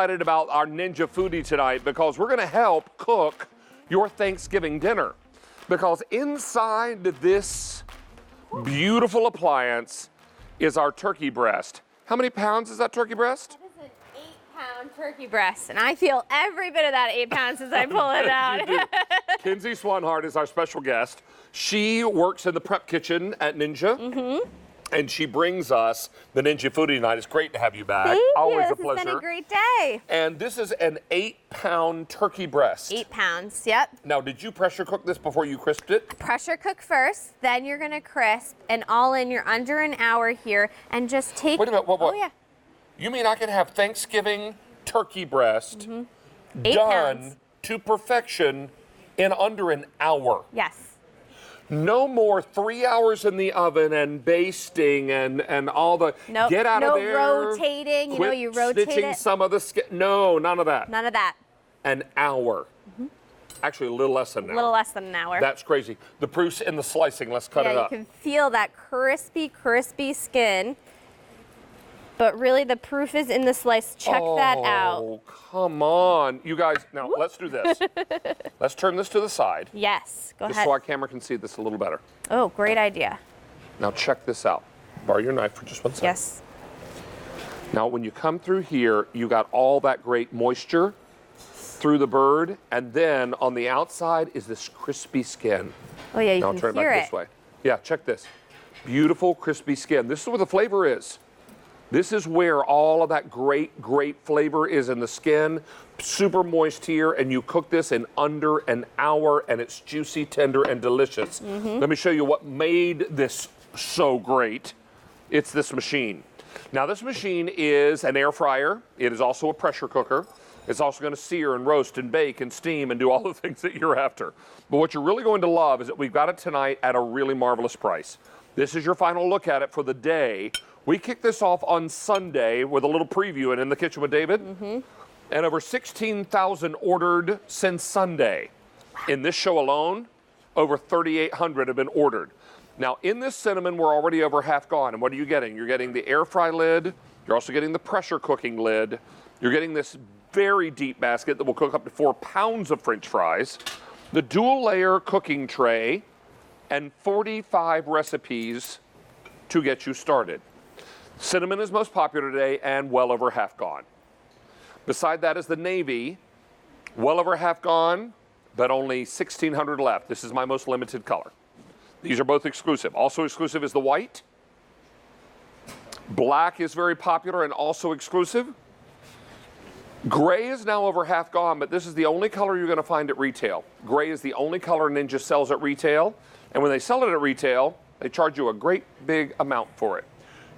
Excited about our Ninja Foodi tonight because we're going to help cook your Thanksgiving dinner. Because inside this beautiful appliance is our turkey breast. How many pounds is that turkey breast? That is an 8-pound turkey breast, and I feel every bit of that 8 pounds as I pull it out. Kinsey Swanhart is our special guest. She works in the prep kitchen at Ninja. And she brings us the Ninja Foodi tonight. It's great to have you back. Thank Always you. a pleasure. It's been a great day. And this is an 8-pound turkey breast. 8 pounds, yep. Now, did you pressure cook this before you crisped it? Pressure cook first, then you're gonna crisp, and all in, you're under an hour here, and just take. Wait a minute, what? Oh yeah. You mean I can have Thanksgiving turkey breast 8 done pounds. to perfection in under an hour? Yes. No more 3 hours in the oven and basting and all the Nope. get out of No there. rotating. You know, you rotate stitching it. some of the skin. No, none of that. None of that. An hour. Actually, a little less than an A hour. little less than an hour. That's crazy. The proof's in the slicing. Let's cut it Yeah, up. you can feel that crispy skin. But really, the proof is in the slice. Check that out. Oh, come on. You guys, now let's do this. Let's turn this to the side. Yes, go Just ahead. so our camera can see this a little better. Oh, great idea. Now check this out. Borrow your knife for just 1 second. Yes. Now when you come through here, you got all that great moisture through the bird, and then on the outside is this crispy skin. Oh yeah, you Now can turn it hear back it. this way. Yeah, check this. Beautiful crispy skin. This is where the flavor is. This is where all of that great flavor is in the skin. Super moist here, and you cook this in under an hour, and it's juicy, tender, and delicious. Let me show you what made this so great. It's this machine. Now this machine is an air fryer. It is also a pressure cooker. It's also going to sear and roast and bake and steam and do all the things that you're after. But what you're really going to love is that we've got it tonight at a really marvelous price. This is your final look at it for the day. We kicked this off on Sunday with a little preview and In the Kitchen with David. And over 16,000 ordered since Sunday. In this show alone, over 3,800 have been ordered. Now in this cinnamon, we're already over half gone. And what are you getting? You're getting the air fry lid. You're also getting the pressure cooking lid. You're getting this very deep basket that will cook up to 4 pounds of French fries. The dual layer cooking tray and 45 recipes to get you started. Cinnamon is most popular today and well over half gone. Beside that is the navy, well over half gone, but only 1,600 left. This is my most limited color. These are both exclusive. Also exclusive is the white. Black is very popular and also exclusive. Gray is now over half gone, but this is the only color you're going to find at retail. Gray is the only color Ninja sells at retail. And when they sell it at retail, they charge you a great big amount for it.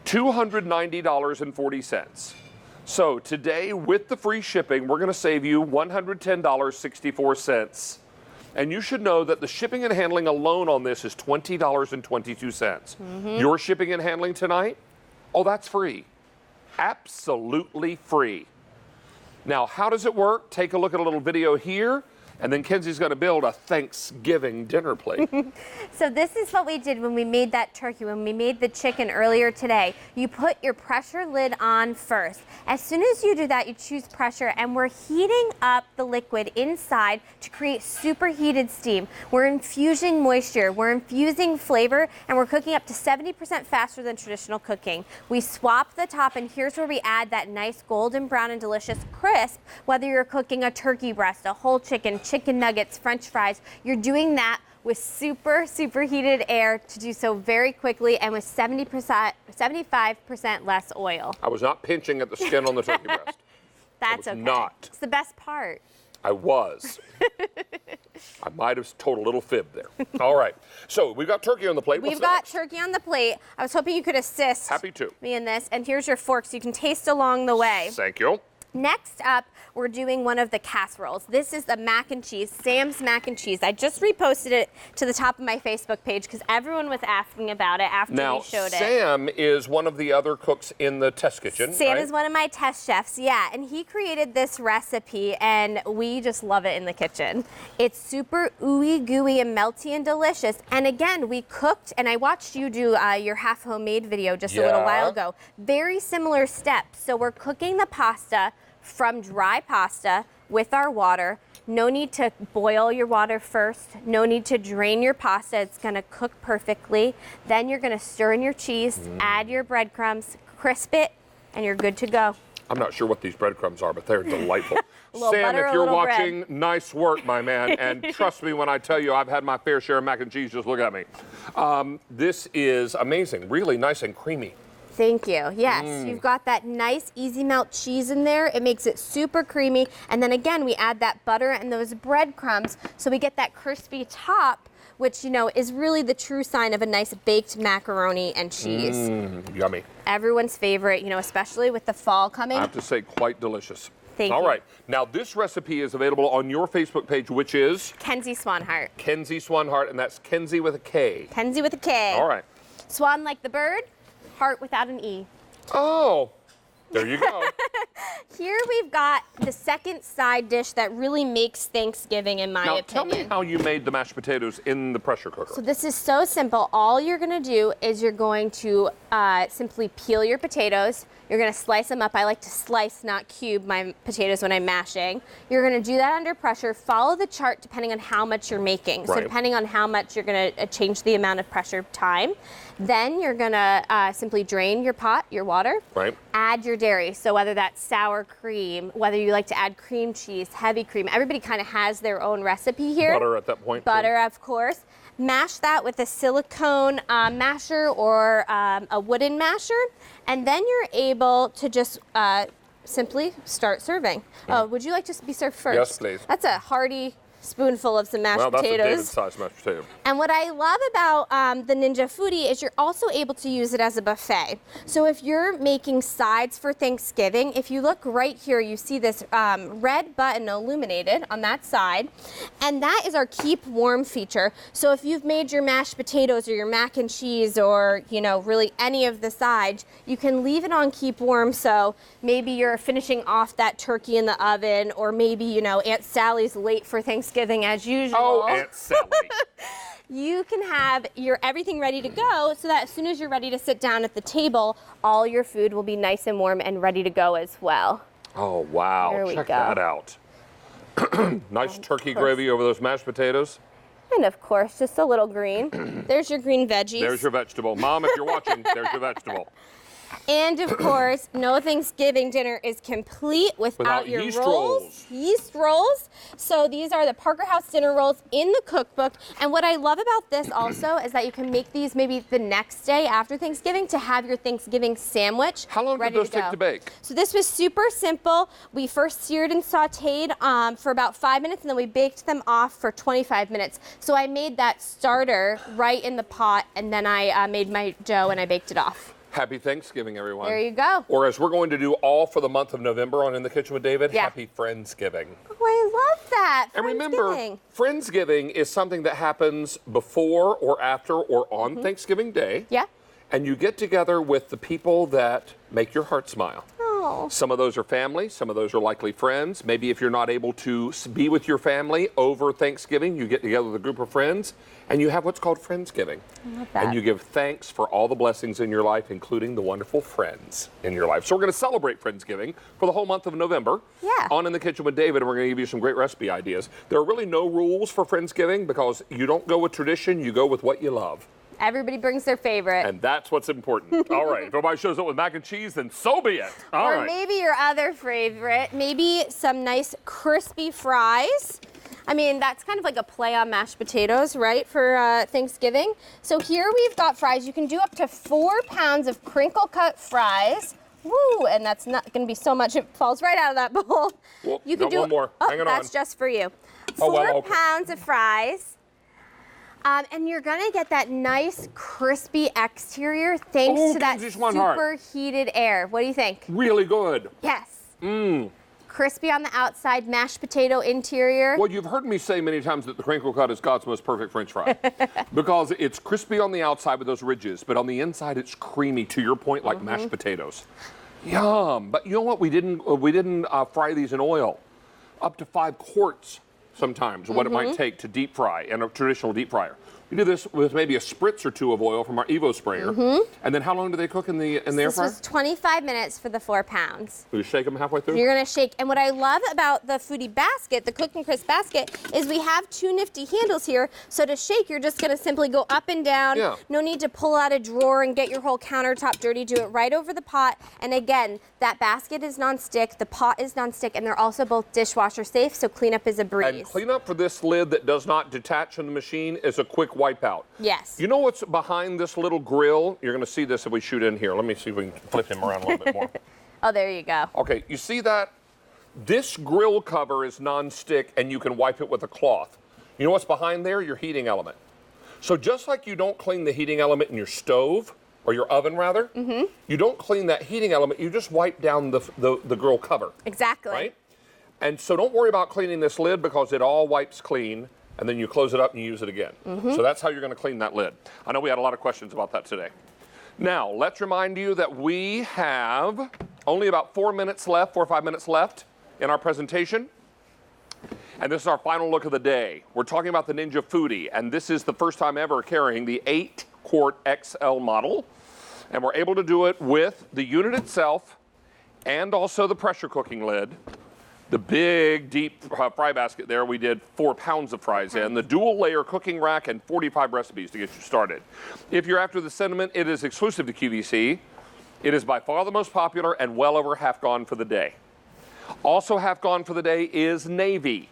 $290.40. So today, with the free shipping, we're going to save you $110.64. And you should know that the shipping and handling alone on this is $20.22. Your shipping and handling tonight, oh, that's free. Absolutely free. Now, how does it work? Take a look at a little video here. And then Kenzie's going to build a Thanksgiving dinner plate. So this is what we did when we made that turkey, when we made the chicken earlier today. You put your pressure lid on first. As soon as you do that, you choose pressure, and we're heating up the liquid inside to create superheated steam. We're infusing moisture, we're infusing flavor, and we're cooking up to 70% faster than traditional cooking. We swap the top, and here's where we add that nice golden brown and delicious crisp, whether you're cooking a turkey breast, a whole chicken nuggets, French fries. You're doing that with super heated air to do so very quickly and with 75% less oil. I was not pinching at the skin on the turkey breast. That's okay. Not. It's the best part. I was. I might have told a little fib there. All right. So we've got turkey on the plate. We've got turkey on the plate. I was hoping you could assist Happy to. me in this. And here's your fork so you can taste along the way. Thank you. Next up, we're doing one of the casseroles. This is the mac and cheese, Sam's mac and cheese. I just reposted it to the top of my Facebook page because everyone was asking about it after we showed it. Sam is one of the other cooks in the test kitchen, Sam right? is one of my test chefs, yeah, and he created this recipe, and we just love it in the kitchen. It's super ooey gooey and melty and delicious. And again, we cooked, and I watched you do your half homemade video just a little while ago. Very similar steps. So we're cooking the pasta from dry pasta with our water. No need to boil your water first. No need to drain your pasta. It's gonna cook perfectly. Then you're gonna stir in your cheese, add your breadcrumbs, crisp it, and you're good to go. I'm not sure what these breadcrumbs are, but they're delightful. little Sam, butter, if a you're little watching, nice work, my man. And trust me when I tell you I've had my fair share of mac and cheese. Just look at me. This is amazing. Really nice and creamy. Thank you. Yes, you've got that nice easy melt cheese in there. It makes it super creamy. And then again, we add that butter and those breadcrumbs so we get that crispy top, which, you know, is really the true sign of a nice baked macaroni and cheese. Yummy. Everyone's favorite, you know, especially with the fall coming. I have to say, quite delicious. Thank you. All right. Now, this recipe is available on your Facebook page, which is? Kenzie Swanhart. Kenzie Swanhart, and that's Kenzie with a K. Kenzie with a K. All right. Swan like the bird, heart without an E. Oh, there you go. Here we've got the second side dish that really makes Thanksgiving, in my Now, opinion. tell me how you made the mashed potatoes in the pressure cooker. So this is so simple. All you're gonna do is you're going to simply peel your potatoes. You're gonna slice them up. I like to slice, not cube, my potatoes when I'm mashing. You're gonna do that under pressure. Follow the chart depending on how much you're making. So Right. depending on how much you're gonna change the amount of pressure time. Then you're gonna simply drain your pot, your water. Right. Add your dairy. So whether that's sour cream, whether you like to add cream cheese, heavy cream, everybody kind of has their own recipe here. Butter at that point. too. Butter, of course. Mash that with a silicone masher or a wooden masher, and then you're able to just simply start serving. Oh, would you like to be served first? Yes, please. That's a hearty spoonful of some mashed Well, that's potatoes. a David-sized mashed potato. And what I love about the Ninja Foodi is you're also able to use it as a buffet. So if you're making sides for Thanksgiving, if you look right here, you see this red button illuminated on that side, and that is our keep warm feature. So if you've made your mashed potatoes or your mac and cheese or, you know, really any of the sides, you can leave it on keep warm. So maybe you're finishing off that turkey in the oven, or maybe, you know, Aunt Sally's late for Thanksgiving as usual. Oh, Aunt Sally. You can have your everything ready to go so that as soon as you're ready to sit down at the table, all your food will be nice and warm and ready to go as well. Oh, wow. There we Check go. that out. Nice turkey gravy over those mashed potatoes. And of course, just a little green. There's your green veggies. There's your vegetable. Mom, if you're watching, there's your vegetable. And of course, no Thanksgiving dinner is complete without your yeast rolls. rolls. Yeast rolls. So these are the Parker House dinner rolls in the cookbook. And what I love about this also is that you can make these maybe the next day after Thanksgiving to have your Thanksgiving sandwich. How long did ready those to go. take to bake? So this was super simple. We first seared and sauteed for about 5 minutes, and then we baked them off for 25 minutes. So I made that starter right in the pot, and then I made my dough and I baked it off. Happy Thanksgiving, everyone. There you go. Or as we're going to do all for the month of November on In the Kitchen with David, Yeah. Happy Friendsgiving. Oh, I love that. And remember, Friendsgiving. Friendsgiving is something that happens before or after or on Thanksgiving Day. Yeah. And you get together with the people that make your heart smile. Oh. Some of those are family, some of those are likely friends. Maybe if you're not able to be with your family over Thanksgiving, you get together with a group of friends and you have what's called Friendsgiving. I love that. And you give thanks for all the blessings in your life, including the wonderful friends in your life. So we're going to celebrate Friendsgiving for the whole month of November. Yeah. On In the Kitchen with David, and we're going to give you some great recipe ideas. There are really no rules for Friendsgiving because you don't go with tradition, you go with what you love. Everybody brings their favorite. And that's what's important. All right, if everybody shows up with mac and cheese, then so be it. All or right. maybe your other favorite, maybe some nice crispy fries. I mean, that's kind of like a play on mashed potatoes, right, for Thanksgiving. So here we've got fries. You can do up to 4 pounds of crinkle-cut fries. Woo, and that's not going to be so much, it falls right out of that bowl. Well, You can got do one more. Oh, Hang on. that's just for you. Oh, 4 well, okay. pounds of fries. And you're gonna get that nice crispy exterior thanks Oh, to that Kenzie Swanhart. super heated air. What do you think? Really good. Yes. Crispy on the outside, mashed potato interior. Well, you've heard me say many times that the crinkle cut is God's most perfect French fry because it's crispy on the outside with those ridges, but on the inside it's creamy. To your point, like mashed potatoes. Yum! But you know what? We didn't fry these in oil. Up to 5 quarts. sometimes what it might take to deep fry in a traditional deep fryer. We do this with maybe a spritz or two of oil from our Evo sprayer. And then how long do they cook in the air fryer? This was 25 minutes for the 4 pounds. You shake them halfway through? You're gonna shake. And what I love about the Foodie basket, the Cook and Crisp basket, is we have 2 nifty handles here. So to shake, you're just gonna simply go up and down. Yeah. No need to pull out a drawer and get your whole countertop dirty. Do it right over the pot. And again, that basket is nonstick, the pot is nonstick, and they're also both dishwasher safe, so cleanup is a breeze. And cleanup for this lid that does not detach from the machine is a quick wipeout. Yes. You know what's behind this little grill? You're going to see this if we shoot in here. Let me see if we can flip him around a little bit more. Oh, there you go. Okay, you see that? This grill cover is non-stick and you can wipe it with a cloth. You know what's behind there? Your heating element. So just like you don't clean the heating element in your stove, or your oven rather, you don't clean that heating element, you just wipe down the grill cover. Exactly. Right? And so don't worry about cleaning this lid because it all wipes clean, and then you close it up and you use it again. So that's how you're going to clean that lid. I know we had a lot of questions about that today. Now, let's remind you that we have only about 4 minutes left, 4 or 5 minutes left in our presentation. And this is our final look of the day. We're talking about the Ninja Foodi, and this is the first time ever carrying the 8-quart XL model. And we're able to do it with the unit itself and also the pressure cooking lid. The big, deep fry basket there, we did 4 pounds of fries in. The dual layer cooking rack and 45 recipes to get you started. If you're after the sentiment, it is exclusive to QVC. It is by far the most popular and well over half gone for the day. Also half gone for the day is navy.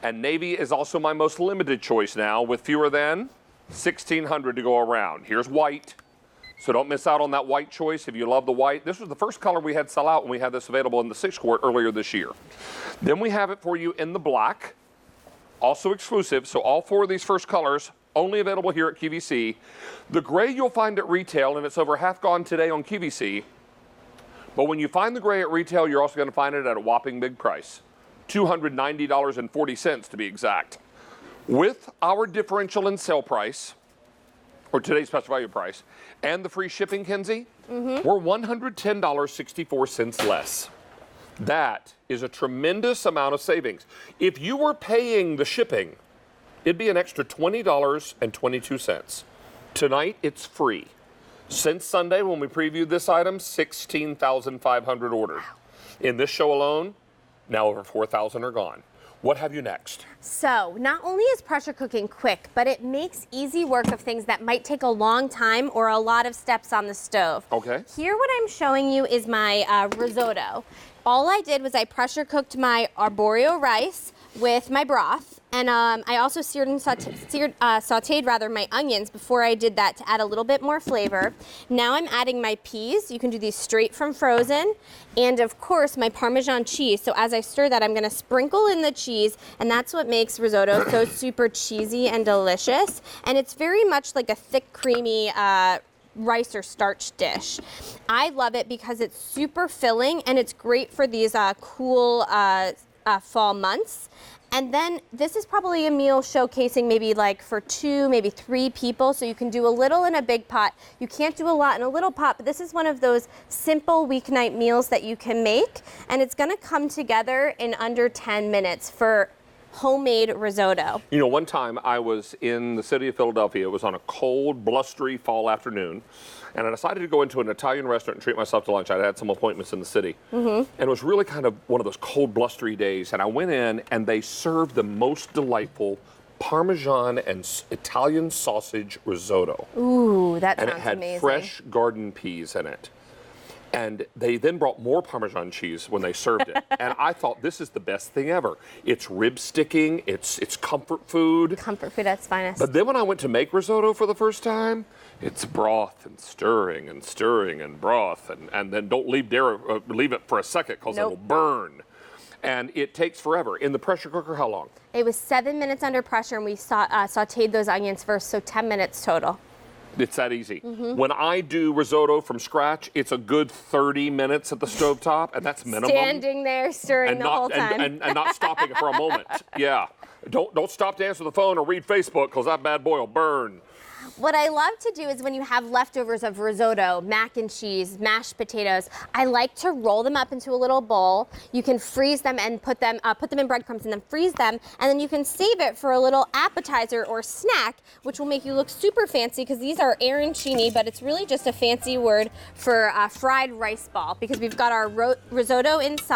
And navy is also my most limited choice now with fewer than 1,600 to go around. Here's white. So don't miss out on that white choice if you love the white. This was the first color we had sell out when we had this available in the 6-quart earlier this year. Then we have it for you in the black, also exclusive. So all 4 of these first colors only available here at QVC. The gray you'll find at retail, and it's over half gone today on QVC. But when you find the gray at retail, you're also going to find it at a whopping big price, $290.40 to be exact. With our differential in sale price, or today's special value price, and the free shipping, Kenzie, we're $110.64 less. That is a tremendous amount of savings. If you were paying the shipping, it'd be an extra $20.22. Tonight, it's free. Since Sunday, when we previewed this item, 16,500 ordered. In this show alone, now over 4,000 are gone. What have you next? So not only is pressure cooking quick, but it makes easy work of things that might take a long time or a lot of steps on the stove. Okay. Here what I'm showing you is my risotto. All I did was I pressure cooked my arborio rice with my broth, and I also sauteed my onions before I did that to add a little bit more flavor. Now I'm adding my peas. You can do these straight from frozen, and of course my Parmesan cheese. So as I stir that, I'm going to sprinkle in the cheese, and that's what makes risotto so super cheesy and delicious. And it's very much like a thick, creamy rice or starch dish. I love it because it's super filling, and it's great for these cool fall months. And then this is probably a meal showcasing maybe like for 2, maybe 3 people. So you can do a little in a big pot. You can't do a lot in a little pot, but this is one of those simple weeknight meals that you can make. And it's gonna come together in under 10 minutes for homemade risotto. You know, one time I was in the city of Philadelphia. It was on a cold, blustery fall afternoon, and I decided to go into an Italian restaurant and treat myself to lunch. I had some appointments in the city, and it was really kind of one of those cold, blustery days, and I went in, and they served the most delightful Parmesan and Italian sausage risotto. Ooh, that sounds amazing. And it had amazing. fresh garden peas in it. And they then brought more Parmesan cheese when they served it. And I thought, this is the best thing ever. It's rib sticking, it's comfort food. Comfort food at its finest. But then when I went to make risotto for the first time, it's broth and stirring and stirring and broth. And then don't leave it for a second because it will burn. And it takes forever. In the pressure cooker, how long? It was 7 minutes under pressure, and we sauteed those onions first, so 10 minutes total. It's that easy. When I do risotto from scratch, it's a good 30 minutes at the stovetop, and that's minimum. Standing there stirring the whole time. And not stopping for a moment. Yeah. Don't stop to answer the phone or read Facebook, because that bad boy will burn. What I love to do is when you have leftovers of risotto, mac and cheese, mashed potatoes, I like to roll them up into a little bowl. You can freeze them and put them in breadcrumbs and then freeze them, and then you can save it for a little appetizer or snack, which will make you look super fancy, because these are arancini, but it's really just a fancy word for a fried rice ball, because we've got our risotto inside.